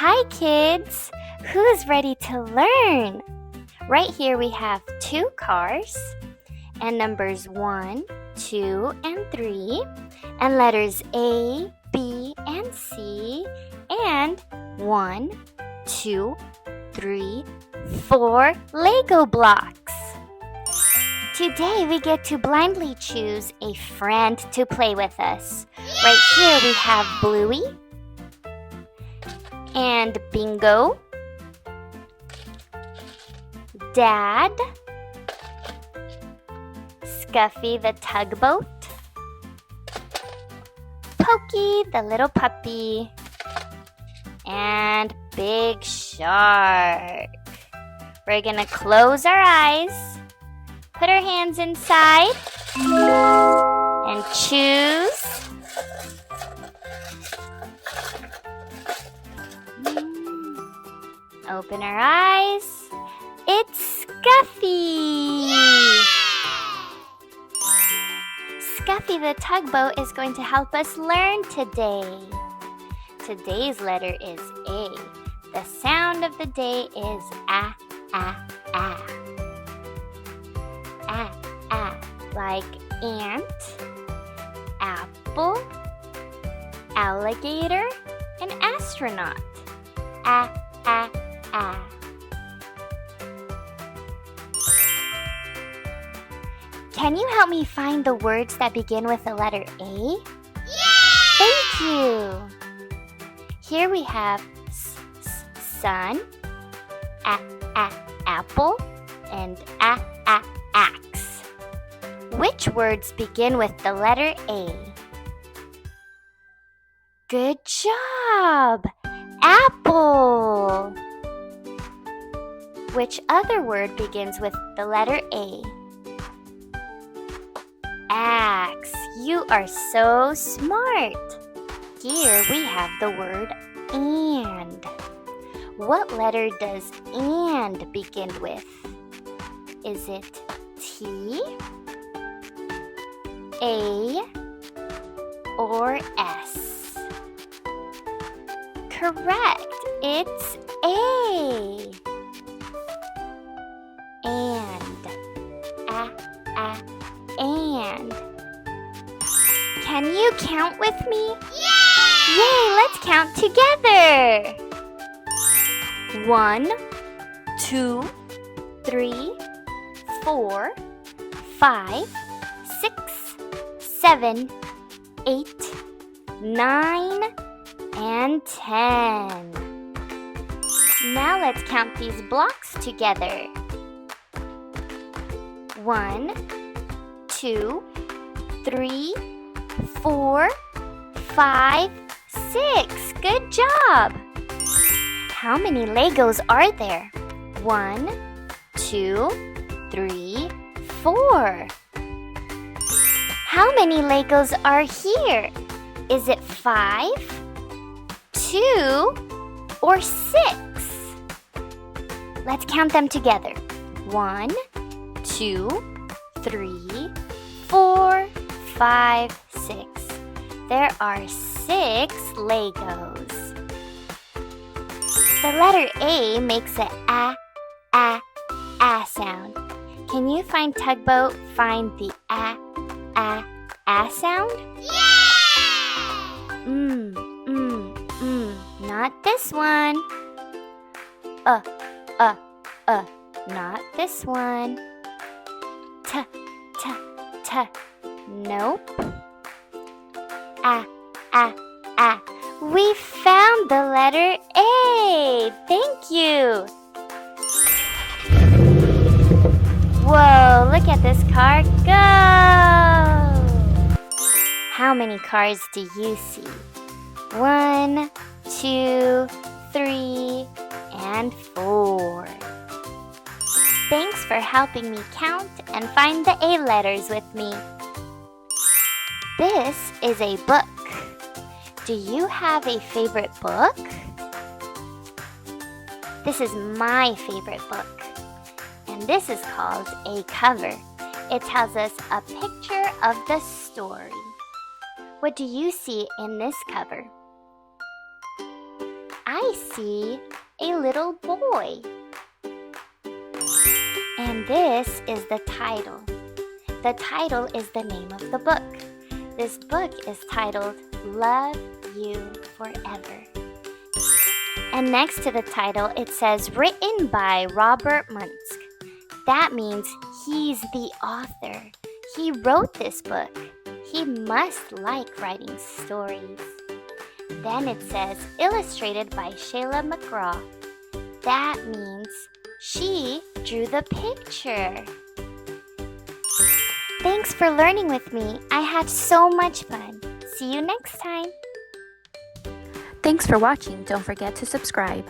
Hi kids! Who's ready to learn? Right here we have 2 cars and numbers 1, 2, and 3 and letters A, B, and C and 1, 2, 3, 4 Lego blocks. Today we get to blindly choose a friend to play with us. Right here we have Bluey and Bingo, Dad, Scuffy the tugboat, Pokey the little puppy, and Big Shark. We're gonna close our eyes, put our hands inside, and choose. Open our eyes. It's Scuffy! Scuffy the tugboat is going to help us learn today. Today's letter is A. The sound of the day is ah, ah, ah. Ah, ah, like ant, apple, alligator, and astronaut. Ah, ah, ah. Can you help me find the words that begin with the letter A? Yeah! Thank you! Here we have sun, apple, and axe. Which words begin with the letter A? Good job! Apple! Which other word begins with the letter A? Axe. You are so smart. Here we have the word and. What letter does and begin with? Is it T, A, or S? Correct. It's A. And. And. Can you count with me? Yeah! Yay, let's count together. 1, 2, 3, 4, 5, 6, 7, 8, 9, and 10. Now let's count these blocks together. 1, 2, 3, 4, 5, 6. Good job! How many Legos are there? 1, 2, 3, 4. How many Legos are here? Is it 5, 2, or 6? Let's count them together. 1, 2, 3, 4, 5, 6. There are 6 Legos. The letter A makes a sound. Can you find tugboat find the sound? Yeah! Not this one. Not this one. T. Nope. We found the letter A. Thank you. Whoa, look at this car go. How many cars do you see? 1, 2, 3, and 4. Thanks for helping me count and find the A letters with me. This is a book. Do you have a favorite book? This is my favorite book. And this is called a cover. It tells us a picture of the story. What do you see in this cover? I I see a little boy. And this is the title. The title is the name of the book. This book is titled Love You Forever. And next to the title, it says written by Robert Munsk. That means he's the author. He wrote this book. He must like writing stories. Then it says illustrated by Shayla McGraw. That means she drew the picture. Thanks for learning with me. I had so much fun. See you next time. Thanks for watching. Don't forget to subscribe.